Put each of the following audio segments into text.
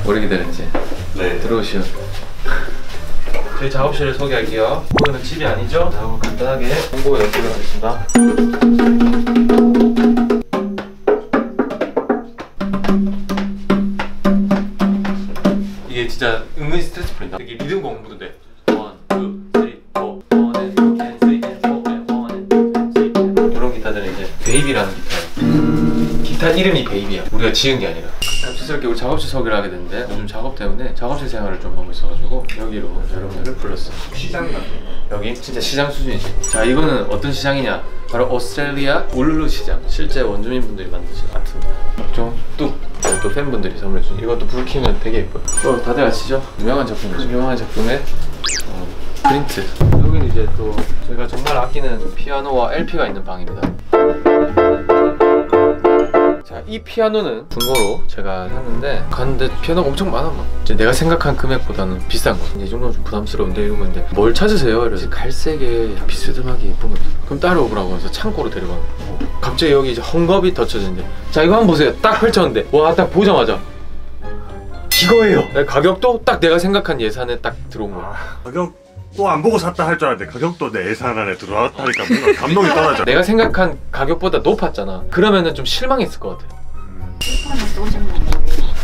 오래 기다렸지? 네. 들어오시오. 저희 작업실을 소개할게요. 오늘은 집이 아니죠? 자, 한번 간단하게 홍보 연습을 하겠습니다. 이게 진짜 은근히 스트레스 풀린다. 이게 리듬 공부도 돼. 1, 2, 3, 4, 1 and 2 and 3 and 4 and 1 and 2 and 3. 이런 기타들은 이제 베이비라는 기타예요. 기타 이름이 베이비야. 우리가 지은 게 아니라. 갑작스럽게 우리 작업실 소개를 하게 됐는데 요즘 작업 때문에 작업실 생활을 좀 하고 있어가지고 여기로 여러분들을 불렀어요. 시장 같은 여기 진짜 시장 수준이지. 자, 이거는 어떤 시장이냐? 바로 오스트레일리아 울루 시장. 실제 원주민분들이 만드신 아트입니다. 또 팬분들이 선물해 주신 이것도 불 켜면 되게 예뻐요. 또 다들 아시죠? 유명한 작품이죠. 유명한 작품의 프린트. 여기는 이제 또 제가 정말 아끼는 피아노와 LP가 있는 방입니다. 자, 이 피아노는 중고로 제가 샀는데 갔는데 피아노가 엄청 많아. 막 이제 내가 생각한 금액보다는 비싼 거. 이제 이 정도는 좀 부담스러운데 이런 건데 뭘 찾으세요? 이래서 갈색에 비스듬하게 예쁜 거. 그럼 따라오라고 해서 창고로 데려가는 거. 갑자기 여기 이제 헝겊이 덧쳐졌는데 자, 이거 한번 보세요. 딱 펼쳤는데 와, 딱 보자마자 이거예요. 가격도 딱 내가 생각한 예산에 딱 들어온 거야. 가격 또 안 보고 샀다 할 줄 알았는데 가격도 내 예산 안에 들어왔다니까 뭔가 감동이 떨어져. 내가 생각한 가격보다 높았잖아. 그러면은 좀 실망했을 것 같아.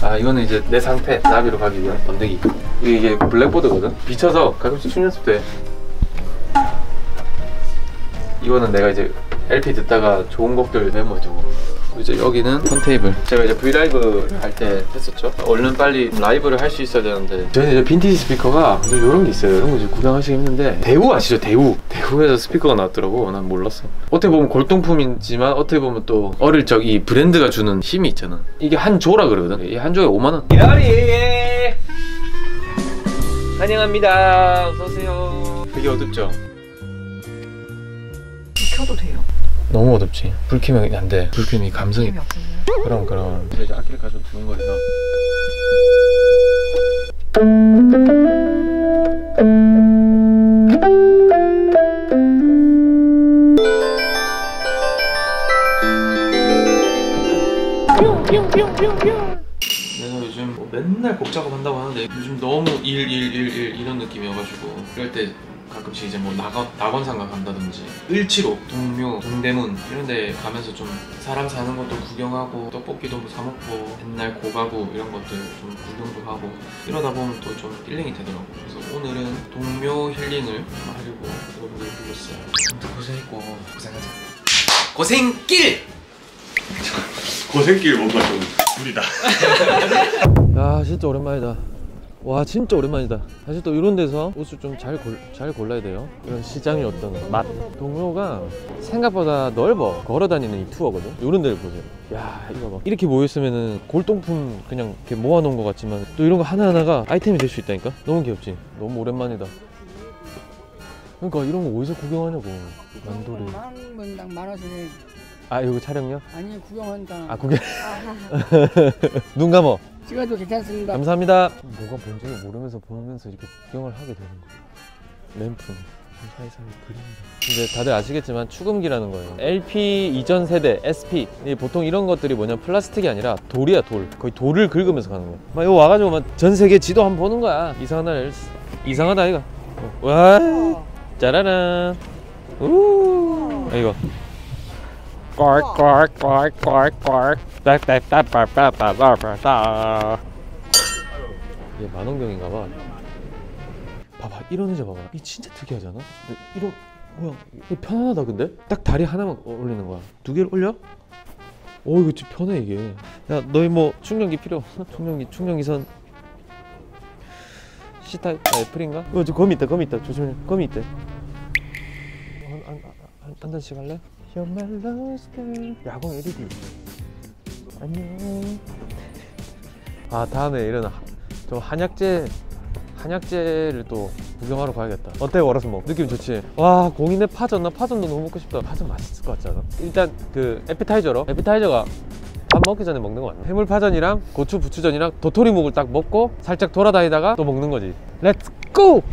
아, 이거는 이제 내 상태 나비로 가기 위한 번데기. 이게 블랙보드거든. 비쳐서 가끔씩 춤 연습 돼. 이거는 내가 이제 LP 듣다가 좋은 곡들 메모해두고. 이제 여기는 턴테이블. 제가 이제 브이라이브를 할 때 했었죠. 얼른 빨리 라이브를 할 수 있어야 되는데 저는 이제 빈티지 스피커가 이런 게 있어요. 이런 거 이제 구경하시기 힘든데 대우 아시죠? 대우에서 스피커가 나왔더라고. 난 몰랐어. 어떻게 보면 골동품이지만 어떻게 보면 또 어릴 적 이 브랜드가 주는 힘이 있잖아. 이게 한 조라 그러거든. 이 한 조에 5만원. 이라리 환영합니다. 어서오세요. 되게 어둡죠? 켜도 돼요. 너무 어둡지. 불 켜면 안 돼. 불 켜면 이 감성이. 그럼 이제 악기를 가지고 두는 거예요. 내가 요즘 뭐 맨날 곡 작업한다고 하는데 요즘 너무 일 이런 느낌이어가지고 그럴 때 가끔씩 이제 뭐 낙원상가 간다든지 을지로, 동묘, 동대문 이런 데 가면서 좀 사람 사는 것도 구경하고 떡볶이도 사 먹고 옛날 고가구 이런 것들 좀 구경도 하고 이러다 보면 또 좀 힐링이 되더라고. 그래서 오늘은 동묘 힐링을 하려고 여러분들 불렀어요. 아무튼 고생했고 고생하자. 고생길! 고생길 뭔가 좀 무리다. 야, 진짜 오랜만이다. 와, 진짜 오랜만이다. 사실 또 이런 데서 옷을 좀 잘 골라야 돼요. 이런 시장의 어떤 맛. 동묘가 생각보다 넓어. 걸어 다니는 이 투어거든. 이런 데를 보세요. 야, 이거 봐. 이렇게 모여있으면은 골동품 그냥 이렇게 모아놓은 것 같지만 또 이런 거 하나하나가 아이템이 될 수 있다니까? 너무 귀엽지? 너무 오랜만이다. 그러니까 이런 거 어디서 구경하냐고. 만돌이. 만원당 10,000원씩. 아, 이거 촬영요? 아니, 구경하니까. 아, 구경. 눈 감어. 찍어도 괜찮습니다. 감사합니다. 뭐가 뭔지 모르면서 보면서 이렇게 구경을 하게 되는 거예요. 램프 사이사이 그림자. 이제 다들 아시겠지만 축음기라는 거예요. LP 이전 세대 SP. 보통 이런 것들이 뭐냐, 플라스틱이 아니라 돌이야. 돌. 거의 돌을 긁으면서 가는 거야. 막 이거 와가지고 막 전 세계 지도 한번 보는 거야. 이상하다 이거. 와, 짜라란. 우. 이거. 꼴꼴꼴꼴꼴. 이게 만원경인가봐. 봐봐, 이런 의자 봐봐. 이 진짜 특이하지 않아? 근데 이런, 뭐야, 이거 편안하다. 근데 딱 다리 하나만 올리는 거야. 두 개를 올려? 오, 이거 진짜 편해 이게. 야, 너희 뭐 충전기 필요 없어? 충전기선 C타입? 아, 애플인가? 저 거미 있다. 조심해. 거미 있대. 한 잔씩 할래? You're my lost girl. 야광 LED. 안녕. 아, 다음에 이런 저 한약재를 또 구경하러 가야겠다. 어때, 월화수목? 느낌 좋지? 와, 공인의 파전. 나 파전도 너무 먹고 싶다. 파전 맛있을 것 같지 않아? 일단 그 에피타이저가 4만 먹기 전에 먹는 거 맞나? 해물파전이랑 고추 부추전이랑 도토리묵을 딱 먹고 살짝 돌아다니다가 또 먹는 거지. 렛츠 고!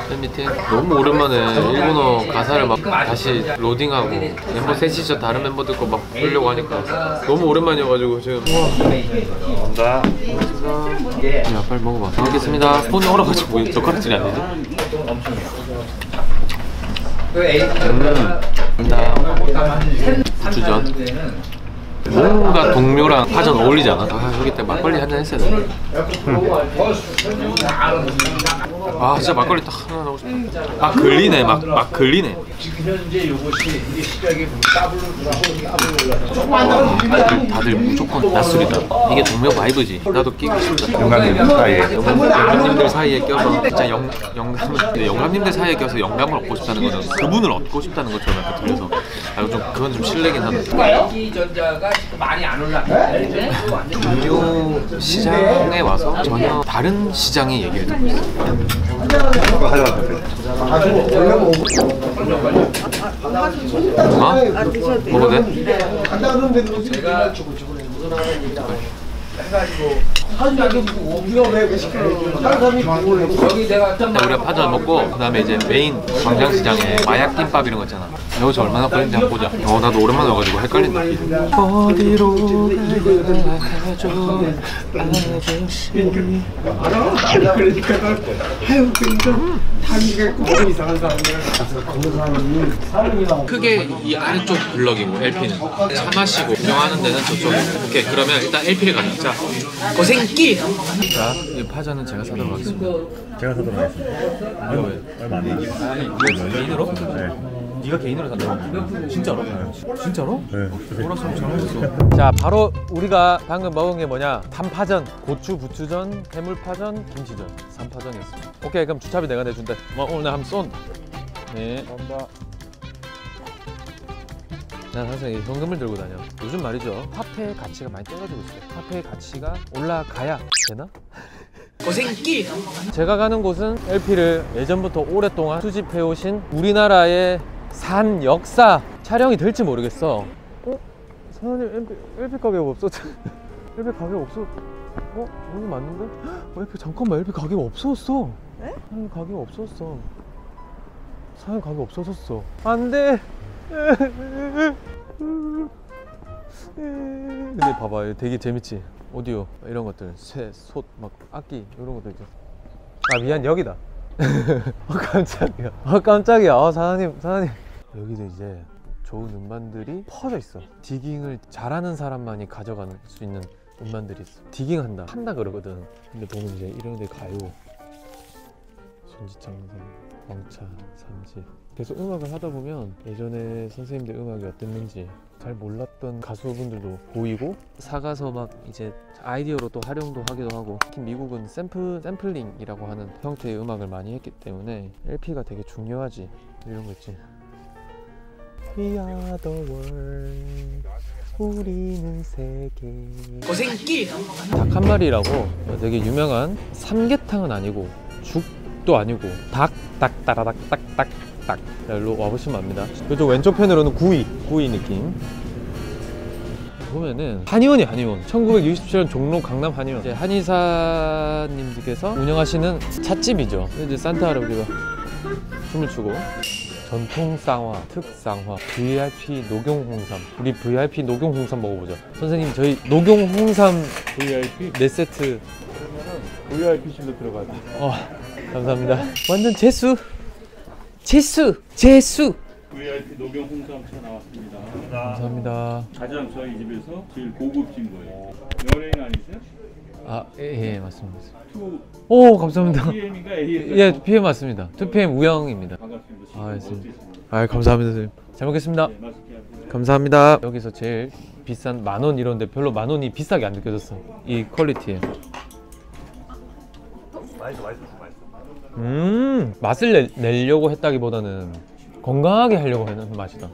팬미팅? 너무 오랜만에 일본어 가사를 막 다시 로딩하고 멤버 셋이서 다른 멤버들 거 막 보려고 하니까 너무 오랜만이어가지고 지금. 감사합니다. 야 빨리 먹어봐. 잘 먹겠습니다. 손이 얼어가지고 왜 젓가락질이 안 되지? 부추전. 뭔가 동묘랑 파전 어울리지 않아? 아 여기 때 막걸리 한잔 했어야 돼. 아 진짜 막걸리 딱 하나 넣고 싶다. 막 걸리네. 막 걸리네. 지금 현재 이것이 이게 시작이 다들 무조건 낮술이다. 이게 동묘 바이브지. 나도 끼고 싶다. 영감님 사이에. 영감님들 사이에 껴서 진짜 영감님들 사이에 껴서 영감을 얻고 싶다는 거는 그분을 얻고 싶다는 것처럼 약간 들려서 좀 그건 좀 실례긴 하다. 전자가 지금 많이 안 올랐는데 동묘 시장에 와서 전혀 다른 시장의 얘기를 듣고 있어. 먹어도 돼? 우리가 파전 먹고 그 다음에 이제 메인 광장시장에 마약김밥 이런 거 있잖아. 여기서 얼마나 걸리는지 한번 보자. 나도 오랜만에 와가지고 헷갈린다. 어디로 가야죠 아저씨. 크게 이 아래쪽 블럭이고 LP는 차 마시고 구경하는 데는 저쪽이고. 오케이 그러면 일단 LP를 가자. 자 고생길. 자 이 파전은 제가 사도록 하겠습니다. 제가 사도록 하겠습니다. 얼마 안 나요? 아니 개인으로? 네. 네가 개인으로 산다고? 진짜로? 진짜로? 네. 뭐라서 잘못했어. 자 바로 우리가 방금 먹은 게 뭐냐? 단파전, 고추 부추전, 해물파전, 김치전 3파전이었습니다. 오케이 그럼 주차비 내가 내준대. 오늘 내가 한번 쏜다. 네 감사합니다. 난 항상 이 현금을 들고 다녀. 요즘 말이죠 화폐의 가치가 많이 떨어지고 있어요. 화폐의 가치가 올라가야 되나? 고생길! 제가 가는 곳은 LP를 예전부터 오랫동안 수집해오신 우리나라의 산 역사 촬영이 될지 모르겠어. 사장님 LP 가격 없었죠? LP 가격 없어. 여기 맞는데? LP 잠깐만 LP 가격 없어졌어. 네? 사장님 가격 없었어. 사장님 가격 없어졌어. 안돼. 근데 봐봐 되게 재밌지? 오디오 이런 것들 새, 솥, 막 악기 이런 것들 있죠. 아 미안 여기다. 깜짝이야. 깜짝이야. 사장님 여기도 이제 좋은 음반들이 퍼져 있어. 디깅을 잘하는 사람만이 가져갈 수 있는 음반들이 있어. 디깅한다 그러거든. 근데 보면 이제 이런 데 가요, 손지창선, 왕차, 삼집 계속 음악을 하다 보면 예전에 선생님들 음악이 어땠는지 잘 몰랐던 가수분들도 보이고 사가서 막 이제 아이디어로 또 활용도 하기도 하고. 특히 미국은 샘플링이라고 하는 형태의 음악을 많이 했기 때문에 LP가 되게 중요하지. 이런 거 있지. We are the world. 우리는 세계. 고생길. 닭 한 마리라고 되게 유명한 삼계탕은 아니고 죽도 아니고 닭 따라닥 딱 일로 와보시면 압니다. 이쪽 왼쪽 편으로는 구이 느낌. 보면은 한의원이 한의원. 1967년 종로 강남 한의원. 이제 한의사님들께서 운영하시는 찻집이죠. 이제 산타 할아버지가 춤을 추고. 전통 쌍화, 특쌍화, VIP 녹용 홍삼. 우리 VIP 녹용 홍삼 먹어보자. 선생님 저희 녹용 홍삼 VIP 4세트. 그러면은 VIP실로 들어가야 돼. 감사합니다. 완전 재수. VIP 녹용 홍삼차 나왔습니다. 감사합니다. 가장 저희 집에서 제일 고급진 거예요. 연예인 아니세요? 예 맞습니다. 오 감사합니다. PM인가 AM? 예 PM 맞습니다. 2PM 우영입니다. 반갑습니다. 감사합니다 선생님. 잘 먹겠습니다. 네, 맛있게 하세요. 감사합니다. 여기서 제일 비싼 10,000원 이런데 별로 10,000원이 비싸게 안 느껴졌어. 이 퀄리티에. 맛을 내려고 했다기보다는 건강하게 하려고 하는 맛이다.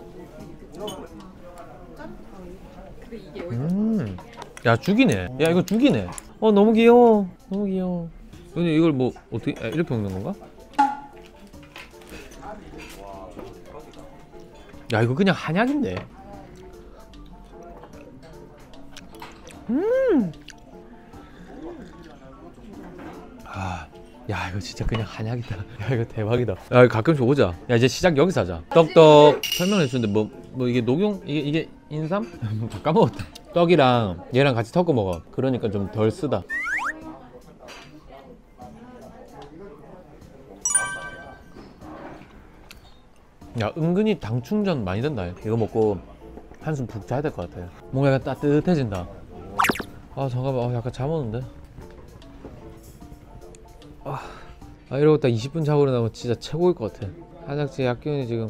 야 죽이네. 야 이거 죽이네. 너무 귀여워. 근데 이걸 뭐 어떻게 이렇게 먹는 건가? 야 이거 그냥 한약인데. 야 이거 진짜 그냥 한약이다. 야 이거 대박이다. 야 가끔씩 오자. 야 이제 시작 여기서 하자. 떡떡 설명해 주는데 뭐 이게 녹용 이게 인삼? 다 까먹었다. 떡이랑 얘랑 같이 섞어 먹어. 그러니까 좀 덜 쓰다. 야 은근히 당 충전 많이 된다. 이거 먹고 한숨 푹 자야 될 것 같아. 뭔가 약간 따뜻해진다. 아 잠깐만 약간 잠 오는데. 이러고 딱 20분 자고 일어나면 진짜 최고일 것 같아. 한약재 약기운이 지금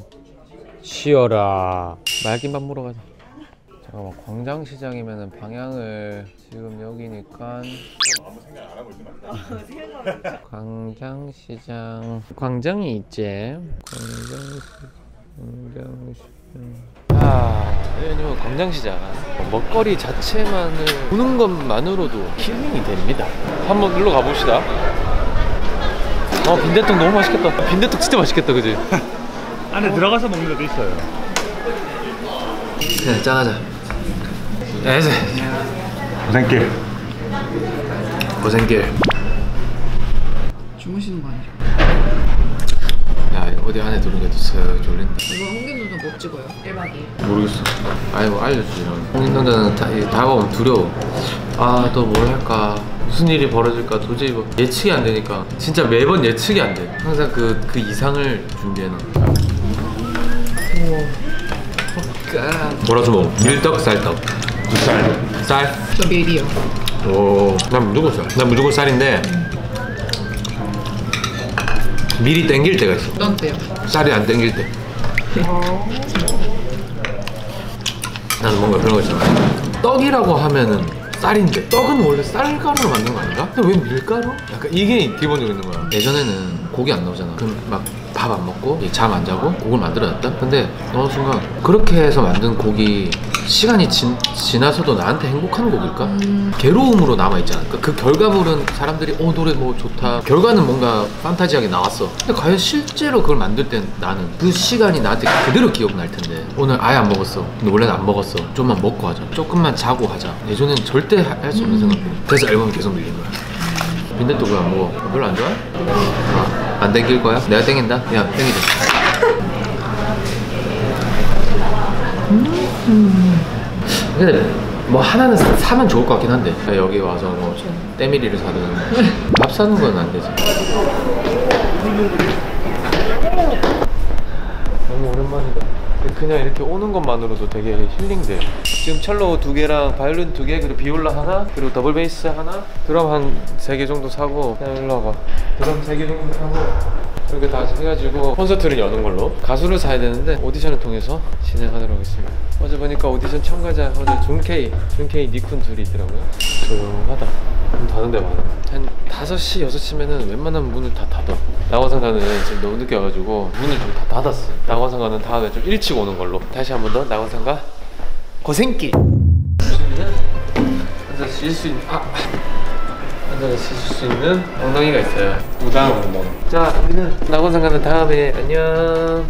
쉬어라. 맑긴 밥 먹으러 가자. 잠깐만 광장시장이면은 방향을 지금 여기니까 광장시장 광장이 있지. 광장시장 왜냐면 광장시장 먹거리 자체만을 보는 것만으로도 힐링이 됩니다. 한번 일로 가봅시다. 빈대떡 너무 맛있겠다. 빈대떡 진짜 맛있겠다, 그지? 안에 들어가서 먹는 데도 있어요. 그래, 짠하자. 에세. 고생길. 고생길. 주무시는 거 아니죠? 야, 어디 안에 들어오니까 더 졸린다. 이거 홍김도전 못 찍어요. 1박 2일. 모르겠어. 아니, 뭐 알려주지. 홍인동자는 다가오면 두려워. 또 뭘 할까? 무슨 일이 벌어질까 도저히 뭐 예측이 안 되니까 진짜 매번 예측이 안 돼. 항상 그 이상을 준비해놔. 뭐라 좀 먹어? 밀떡, 쌀떡. 쌀? 저 밀이요. 오, 난 무조건 쌀. 난 무조건 쌀인데 밀이 땡길 때가 있어. 넌 때요? 쌀이 안 땡길 때. 나는 뭔가 그런 거 있잖아. 떡이라고 하면은 쌀인데 떡은 원래 쌀가루로 만든 거 아닌가? 근데 왜 밀가루? 약간 이게 기본적으로 있는 거야. 예전에는 고기 안 나오잖아. 그럼 막 밥 안 먹고 잠 안 자고 고기를 만들어놨다? 근데 어느 순간 그렇게 해서 만든 고기 시간이 지나서도 나한테 행복한 고기일까? 괴로움으로 남아있지 않을까? 그 결과물은 사람들이 노래 뭐 좋다 결과는 뭔가 판타지하게 나왔어. 근데 과연 실제로 그걸 만들 땐 나는 그 시간이 나한테 그대로 기억날 텐데 오늘 아예 안 먹었어. 근데 원래는 안 먹었어. 좀만 먹고 하자. 조금만 자고 하자. 예전에는 절대 할 수 없는 생각이야. 그래서 앨범이 계속 밀린 거야. 빈대떡 왜 안 먹어? 별로 안 좋아해? 안 땡길 거야? 내가 땡긴다? 야 땡기자. 근데 뭐 하나는 사면 좋을 것 같긴 한데 여기 와서 뭐 때밀이를 사든 밥 사는 건 안 되지. 너무 오랜만이다. 그냥 이렇게 오는 것만으로도 되게 힐링돼. 지금 첼로 2개랑 바이올린 2개 그리고 비올라 하나 그리고 더블 베이스 하나 드럼 한 3개 정도 사고 그냥 일로 와봐. 드럼 3개 정도 사고 이렇게 다 해가지고 콘서트를 여는 걸로. 가수를 사야 되는데 오디션을 통해서 진행하도록 하겠습니다. 어제 보니까 오디션 참가자 오늘 준케이 니쿤 둘이 있더라고요. 조용하다. 문 닫은 데 많아. 한 5시, 6시면은 웬만한 문을 다 닫아. 낙원상가는 지금 너무 늦게 와가지고 문을 좀 다 닫았어. 낙원상가는 다음에 좀 일찍 오는 걸로. 다시 한 번 더 낙원상가 고생길. 앉아서 쉴 수 있는 앉아서 쉴 수 있는 엉덩이가 있어요. 우당 엉덩이. 자 우리는 낙원상가는 다음에 안녕.